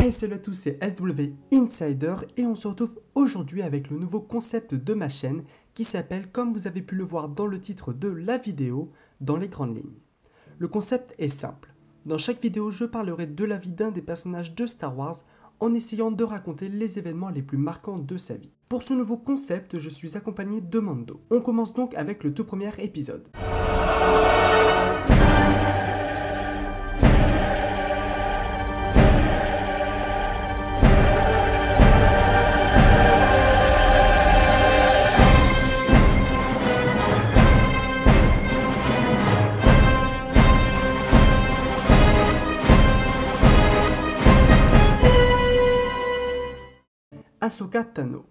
Hey salut à tous, c'est SW Insider et on se retrouve aujourd'hui avec le nouveau concept de ma chaîne qui s'appelle, comme vous avez pu le voir dans le titre de la vidéo, dans les grandes lignes. Le concept est simple. Dans chaque vidéo, je parlerai de la vie d'un des personnages de Star Wars en essayant de raconter les événements les plus marquants de sa vie. Pour ce nouveau concept, je suis accompagné de Mando. On commence donc avec le tout premier épisode. Ahsoka Tano,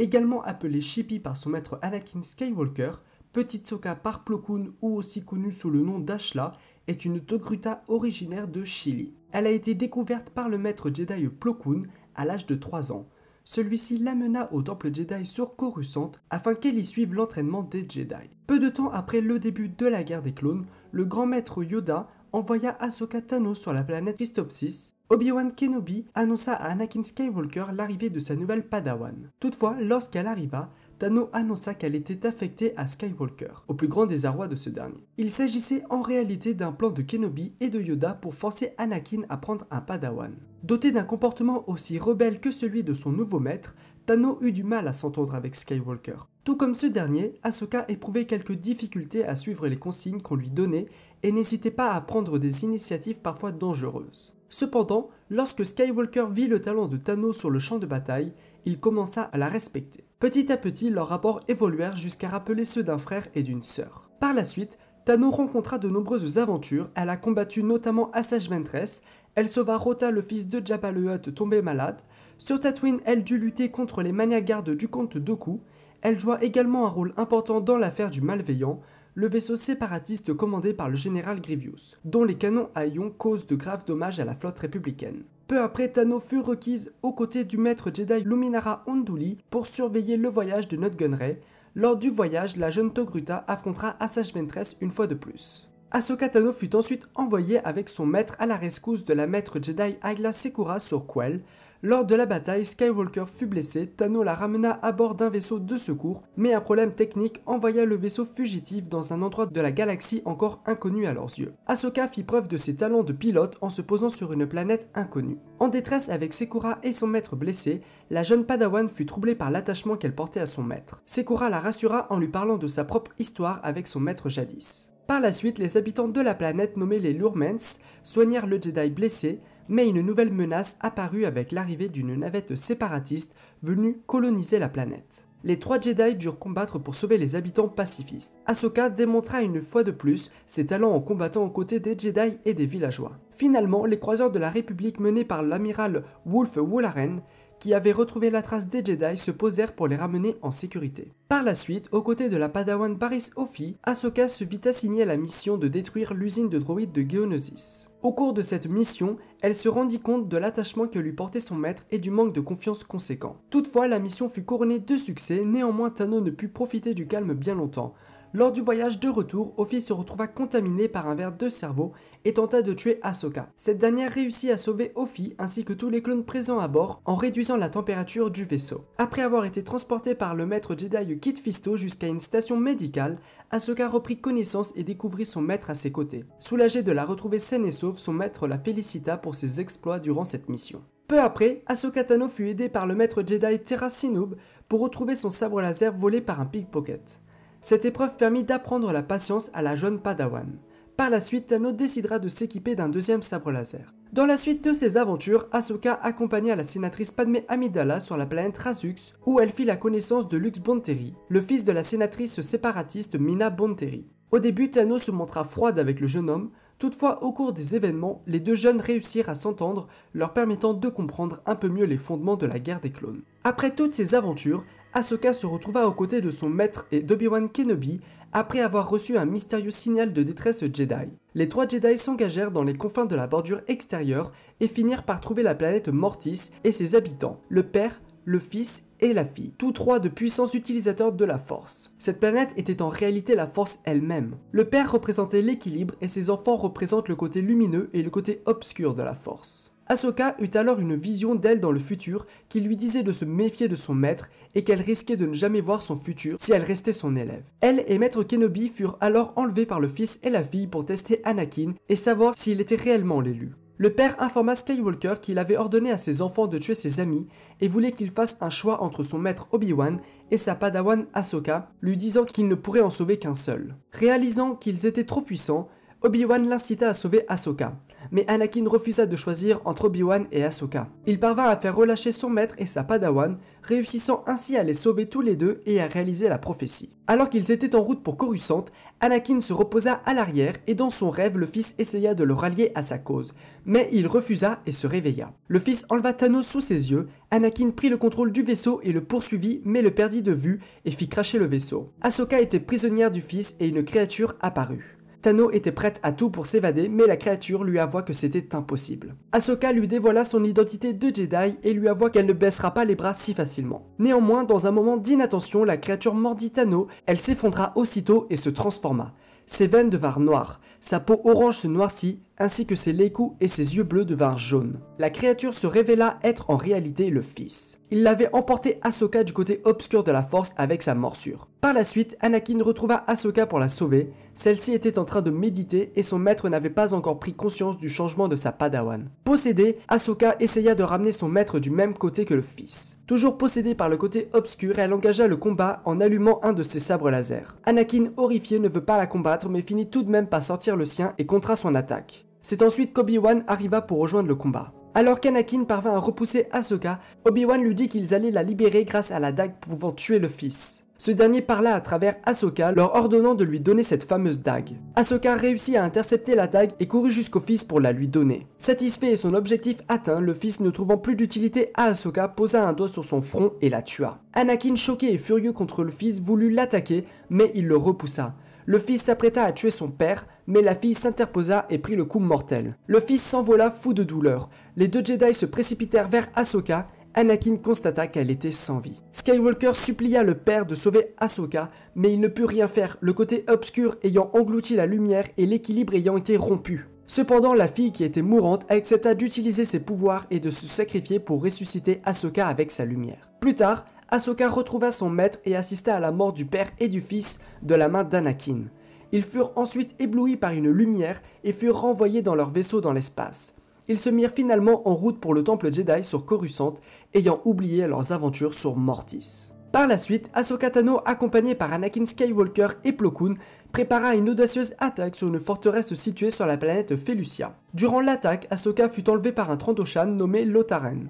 également appelée Chippy par son maître Anakin Skywalker, Petite Sokka par Plo Koon ou aussi connue sous le nom d'Ashla, est une Togruta originaire de Chili. Elle a été découverte par le maître Jedi Plo Koon à l'âge de 3 ans. Celui-ci l'amena au temple Jedi sur Coruscant afin qu'elle y suive l'entraînement des Jedi. Peu de temps après le début de la guerre des clones, le grand maître Yoda envoya Ahsoka Tano sur la planète Christophe VI. Obi-Wan Kenobi annonça à Anakin Skywalker l'arrivée de sa nouvelle Padawan. Toutefois, lorsqu'elle arriva, Tano annonça qu'elle était affectée à Skywalker, au plus grand désarroi de ce dernier. Il s'agissait en réalité d'un plan de Kenobi et de Yoda pour forcer Anakin à prendre un Padawan. Doté d'un comportement aussi rebelle que celui de son nouveau maître, Tano eut du mal à s'entendre avec Skywalker. Tout comme ce dernier, Ahsoka éprouvait quelques difficultés à suivre les consignes qu'on lui donnait et n'hésitait pas à prendre des initiatives parfois dangereuses. Cependant, lorsque Skywalker vit le talent de Tano sur le champ de bataille, il commença à la respecter. Petit à petit, leurs rapports évoluèrent jusqu'à rappeler ceux d'un frère et d'une sœur. Par la suite, Tano rencontra de nombreuses aventures, elle a combattu notamment Asajj Ventress, elle sauva Rota le fils de Jabba le Hutt tombé malade, sur Tatooine elle dut lutter contre les maniagardes du comte Dooku, elle joua également un rôle important dans l'affaire du Malveillant, le vaisseau séparatiste commandé par le général Grievous, dont les canons à ion causent de graves dommages à la flotte républicaine. Peu après, Tano fut requise aux côtés du maître Jedi Luminara Unduli pour surveiller le voyage de Nute Gunray. Lors du voyage, la jeune Togruta affrontera Asajj Ventress une fois de plus. Ahsoka Tano fut ensuite envoyée avec son maître à la rescousse de la maître Jedi Ayla Secura sur Quell. Lors de la bataille, Skywalker fut blessé, Tano la ramena à bord d'un vaisseau de secours, mais un problème technique envoya le vaisseau fugitif dans un endroit de la galaxie encore inconnu à leurs yeux. Ahsoka fit preuve de ses talents de pilote en se posant sur une planète inconnue. En détresse avec Secura et son maître blessé, la jeune Padawan fut troublée par l'attachement qu'elle portait à son maître. Secura la rassura en lui parlant de sa propre histoire avec son maître jadis. Par la suite, les habitants de la planète nommés les Lurmens soignèrent le Jedi blessé, mais une nouvelle menace apparut avec l'arrivée d'une navette séparatiste venue coloniser la planète. Les 3 Jedi durent combattre pour sauver les habitants pacifistes. Ahsoka démontra une fois de plus ses talents en combattant aux côtés des Jedi et des villageois. Finalement, les croiseurs de la République menés par l'amiral Wolf Wollaren, qui avaient retrouvé la trace des Jedi, se posèrent pour les ramener en sécurité. Par la suite, aux côtés de la Padawan Barriss Offee, Ahsoka se vit assigner la mission de détruire l'usine de droïdes de Geonosis. Au cours de cette mission, elle se rendit compte de l'attachement que lui portait son maître et du manque de confiance conséquent. Toutefois, la mission fut couronnée de succès, néanmoins Tano ne put profiter du calme bien longtemps. Lors du voyage de retour, Offee se retrouva contaminée par un ver de cerveau et tenta de tuer Ahsoka. Cette dernière réussit à sauver Offee ainsi que tous les clones présents à bord en réduisant la température du vaisseau. Après avoir été transportée par le maître Jedi Kit Fisto jusqu'à une station médicale, Ahsoka reprit connaissance et découvrit son maître à ses côtés. Soulagée de la retrouver saine et sauve, son maître la félicita pour ses exploits durant cette mission. Peu après, Ahsoka Tano fut aidée par le maître Jedi Terra Sinoob pour retrouver son sabre laser volé par un pickpocket. Cette épreuve permit d'apprendre la patience à la jeune Padawan. Par la suite, Tano décidera de s'équiper d'un deuxième sabre laser. Dans la suite de ses aventures, Ahsoka accompagna la sénatrice Padmé Amidala sur la planète Razux, où elle fit la connaissance de Lux Bonteri, le fils de la sénatrice séparatiste Mina Bonteri. Au début, Tano se montra froide avec le jeune homme, toutefois au cours des événements, les deux jeunes réussirent à s'entendre, leur permettant de comprendre un peu mieux les fondements de la guerre des clones. Après toutes ces aventures, Ahsoka se retrouva aux côtés de son maître et d'Obi-Wan Kenobi après avoir reçu un mystérieux signal de détresse Jedi. Les 3 Jedi s'engagèrent dans les confins de la bordure extérieure et finirent par trouver la planète Mortis et ses habitants, le père, le fils et la fille, tous 3 de puissants utilisateurs de la Force. Cette planète était en réalité la Force elle-même. Le père représentait l'équilibre et ses enfants représentent le côté lumineux et le côté obscur de la Force. Ahsoka eut alors une vision d'elle dans le futur qui lui disait de se méfier de son maître et qu'elle risquait de ne jamais voir son futur si elle restait son élève. Elle et Maître Kenobi furent alors enlevés par le fils et la fille pour tester Anakin et savoir s'il était réellement l'élu. Le père informa Skywalker qu'il avait ordonné à ses enfants de tuer ses amis et voulait qu'il fasse un choix entre son maître Obi-Wan et sa padawan Ahsoka, lui disant qu'il ne pourrait en sauver qu'un seul. Réalisant qu'ils étaient trop puissants, Obi-Wan l'incita à sauver Ahsoka, mais Anakin refusa de choisir entre Obi-Wan et Ahsoka. Il parvint à faire relâcher son maître et sa padawan, réussissant ainsi à les sauver tous les deux et à réaliser la prophétie. Alors qu'ils étaient en route pour Coruscant, Anakin se reposa à l'arrière et dans son rêve, le fils essaya de le rallier à sa cause, mais il refusa et se réveilla. Le fils enleva Thanos sous ses yeux, Anakin prit le contrôle du vaisseau et le poursuivit mais le perdit de vue et fit cracher le vaisseau. Ahsoka était prisonnière du fils et une créature apparut. Thanos était prête à tout pour s'évader, mais la créature lui avoua que c'était impossible. Ahsoka lui dévoila son identité de Jedi et lui avoua qu'elle ne baissera pas les bras si facilement. Néanmoins, dans un moment d'inattention, la créature mordit Thanos, elle s'effondra aussitôt et se transforma. Ses veines devinrent noires, sa peau orange se noircit, ainsi que ses laicous et ses yeux bleus devinrent jaunes. La créature se révéla être en réalité le fils. Il l'avait emporté Ahsoka du côté obscur de la Force avec sa morsure. Par la suite, Anakin retrouva Ahsoka pour la sauver. Celle-ci était en train de méditer et son maître n'avait pas encore pris conscience du changement de sa padawan. Possédée, Ahsoka essaya de ramener son maître du même côté que le fils. Toujours possédée par le côté obscur, elle engagea le combat en allumant un de ses sabres laser. Anakin, horrifié, ne veut pas la combattre mais finit tout de même par sortir le sien et contrat son attaque. C'est ensuite qu'Obi-Wan arriva pour rejoindre le combat. Alors qu'Anakin parvint à repousser Ahsoka, Obi-Wan lui dit qu'ils allaient la libérer grâce à la dague pouvant tuer le fils. Ce dernier parla à travers Ahsoka, leur ordonnant de lui donner cette fameuse dague. Ahsoka réussit à intercepter la dague et courut jusqu'au fils pour la lui donner. Satisfait et son objectif atteint, le fils ne trouvant plus d'utilité à Ahsoka, posa un doigt sur son front et la tua. Anakin, choqué et furieux contre le fils, voulut l'attaquer, mais il le repoussa. Le fils s'apprêta à tuer son père, mais la fille s'interposa et prit le coup mortel. Le fils s'envola fou de douleur. Les deux Jedi se précipitèrent vers Ahsoka. Anakin constata qu'elle était sans vie. Skywalker supplia le père de sauver Ahsoka, mais il ne put rien faire, le côté obscur ayant englouti la lumière et l'équilibre ayant été rompu. Cependant, la fille qui était mourante accepta d'utiliser ses pouvoirs et de se sacrifier pour ressusciter Ahsoka avec sa lumière. Plus tard, Ahsoka retrouva son maître et assista à la mort du père et du fils de la main d'Anakin. Ils furent ensuite éblouis par une lumière et furent renvoyés dans leur vaisseau dans l'espace. Ils se mirent finalement en route pour le temple Jedi sur Coruscant, ayant oublié leurs aventures sur Mortis. Par la suite, Ahsoka Tano, accompagnée par Anakin Skywalker et Plo Koon, prépara une audacieuse attaque sur une forteresse située sur la planète Felucia. Durant l'attaque, Ahsoka fut enlevée par un Trandoshan nommé Lotaren,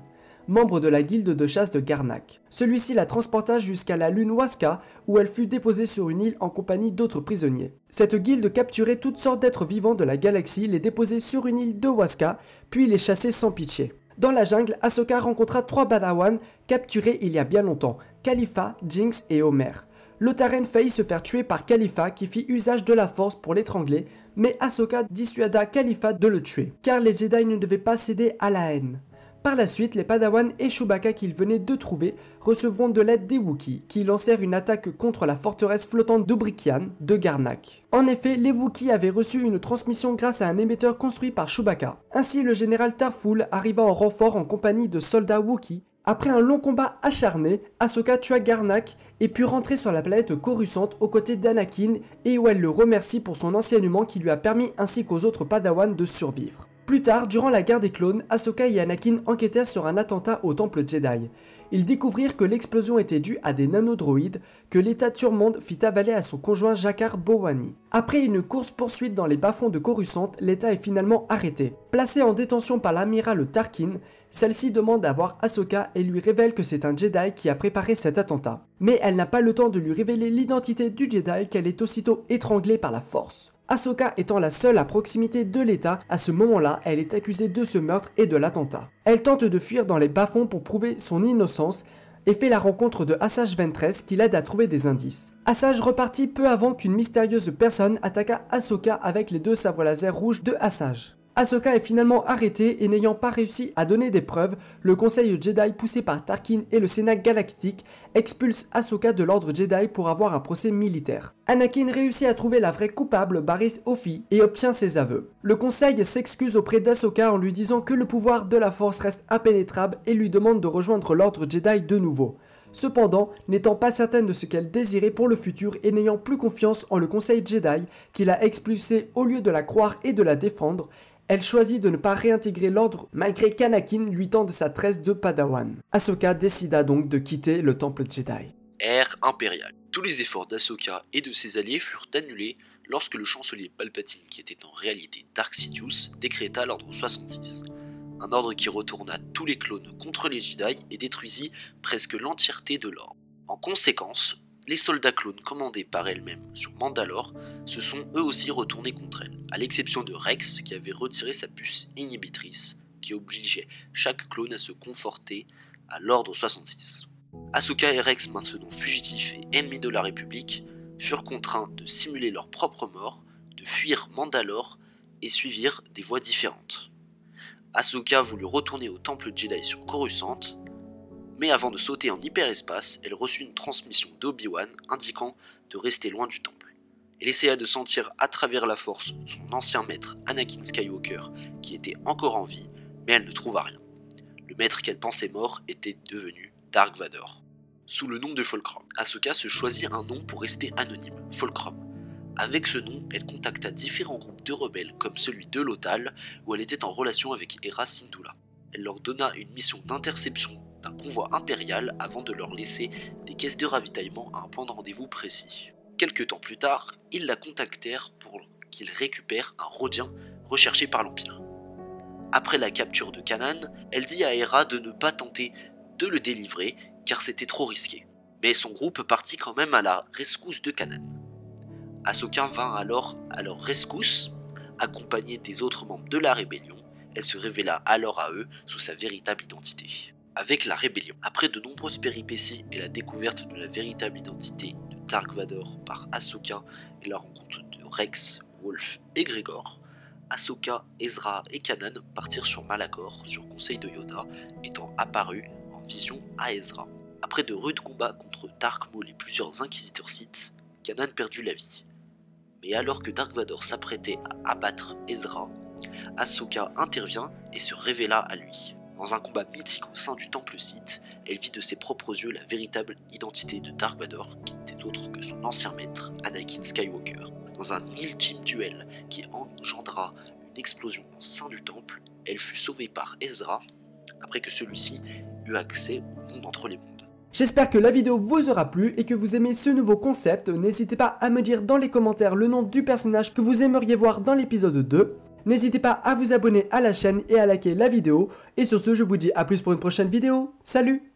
membre de la guilde de chasse de Garnak. Celui-ci la transporta jusqu'à la lune Waska, où elle fut déposée sur une île en compagnie d'autres prisonniers. Cette guilde capturait toutes sortes d'êtres vivants de la galaxie, les déposait sur une île de Waska, puis les chassait sans pitié. Dans la jungle, Ahsoka rencontra 3 Padawan capturés il y a bien longtemps, Khalifa, Jinx et Homer. Lotaren faillit se faire tuer par Khalifa qui fit usage de la force pour l'étrangler, mais Ahsoka dissuada Khalifa de le tuer, car les Jedi ne devaient pas céder à la haine. Par la suite, les Padawan et Chewbacca qu'ils venaient de trouver recevront de l'aide des Wookiees, qui lancèrent une attaque contre la forteresse flottante d'Obrikian de Garnak. En effet, les Wookiees avaient reçu une transmission grâce à un émetteur construit par Chewbacca. Ainsi, le général Tarful arriva en renfort en compagnie de soldats Wookiees. Après un long combat acharné, Ahsoka tua Garnak et put rentrer sur la planète Coruscant aux côtés d'Anakin et où elle le remercie pour son enseignement qui lui a permis ainsi qu'aux autres Padawan de survivre. Plus tard, durant la guerre des clones, Ahsoka et Anakin enquêtèrent sur un attentat au temple Jedi. Ils découvrirent que l'explosion était due à des nanodroïdes que l'État Turmonde fit avaler à son conjoint Jakar Bowani. Après une course-poursuite dans les bas-fonds de Coruscant, l'État est finalement arrêté. Placée en détention par l'amiral Tarkin, celle-ci demande à voir Ahsoka et lui révèle que c'est un Jedi qui a préparé cet attentat. Mais elle n'a pas le temps de lui révéler l'identité du Jedi qu'elle est aussitôt étranglée par la force. Ahsoka étant la seule à proximité de l'État, à ce moment-là, elle est accusée de ce meurtre et de l'attentat. Elle tente de fuir dans les bas-fonds pour prouver son innocence et fait la rencontre de Asajj Ventress qui l'aide à trouver des indices. Asajj repartit peu avant qu'une mystérieuse personne attaqua Ahsoka avec les 2 sabres laser rouges de Asajj. Ahsoka est finalement arrêtée et n'ayant pas réussi à donner des preuves, le Conseil Jedi poussé par Tarkin et le Sénat galactique expulse Ahsoka de l'ordre Jedi pour avoir un procès militaire. Anakin réussit à trouver la vraie coupable, Barriss Offee, et obtient ses aveux. Le Conseil s'excuse auprès d'Ahsoka en lui disant que le pouvoir de la Force reste impénétrable et lui demande de rejoindre l'ordre Jedi de nouveau. Cependant, n'étant pas certaine de ce qu'elle désirait pour le futur et n'ayant plus confiance en le Conseil Jedi, qui l'a expulsée au lieu de la croire et de la défendre, elle choisit de ne pas réintégrer l'ordre malgré qu'Anakin lui tende sa tresse de Padawan. Ahsoka décida donc de quitter le temple Jedi. Ère impériale. Tous les efforts d'Ahsoka et de ses alliés furent annulés lorsque le chancelier Palpatine, qui était en réalité Dark Sidious, décréta l'ordre 66. Un ordre qui retourna tous les clones contre les Jedi et détruisit presque l'entièreté de l'ordre. En conséquence, les soldats clones commandés par elle-même sur Mandalore se sont eux aussi retournés contre elle, à l'exception de Rex qui avait retiré sa puce inhibitrice qui obligeait chaque clone à se conforter à l'ordre 66. Ahsoka et Rex, maintenant fugitifs et ennemis de la République, furent contraints de simuler leur propre mort, de fuir Mandalore et suivirent des voies différentes. Ahsoka voulut retourner au temple Jedi sur Coruscant, mais avant de sauter en hyperespace, elle reçut une transmission d'Obi-Wan indiquant de rester loin du temple. Elle essaya de sentir à travers la force son ancien maître Anakin Skywalker qui était encore en vie, mais elle ne trouva rien. Le maître qu'elle pensait mort était devenu Dark Vador. Sous le nom de Fulcrum, Ahsoka se choisit un nom pour rester anonyme, Fulcrum. Avec ce nom, elle contacta différents groupes de rebelles comme celui de Lothal, où elle était en relation avec Hera Syndulla. Elle leur donna une mission d'interception d'un convoi impérial avant de leur laisser des caisses de ravitaillement à un point de rendez-vous précis. Quelque temps plus tard, ils la contactèrent pour qu'ils récupèrent un Rhodien recherché par l'Empire. Après la capture de Kanan, elle dit à Hera de ne pas tenter de le délivrer car c'était trop risqué. Mais son groupe partit quand même à la rescousse de Kanan. Ahsoka vint alors à leur rescousse, accompagnée des autres membres de la rébellion. Elle se révéla alors à eux sous sa véritable identité. Avec la rébellion, après de nombreuses péripéties et la découverte de la véritable identité de Dark Vador par Ahsoka et la rencontre de Rex, Wolf et Gregor, Ahsoka, Ezra et Kanan partirent sur Malachor sur conseil de Yoda, étant apparus en vision à Ezra. Après de rudes combats contre Dark Maul et plusieurs inquisiteurs Sith, Kanan perdut la vie. Mais alors que Dark Vador s'apprêtait à abattre Ezra, Ahsoka intervient et se révéla à lui. Dans un combat mythique au sein du temple Sith, elle vit de ses propres yeux la véritable identité de Dark Vador, qui n'était autre que son ancien maître, Anakin Skywalker. Dans un ultime duel qui engendra une explosion au sein du temple, elle fut sauvée par Ezra, après que celui-ci eut accès au monde entre les mondes. J'espère que la vidéo vous aura plu et que vous aimez ce nouveau concept. N'hésitez pas à me dire dans les commentaires le nom du personnage que vous aimeriez voir dans l'épisode 2. N'hésitez pas à vous abonner à la chaîne et à liker la vidéo. Et sur ce, je vous dis à plus pour une prochaine vidéo. Salut!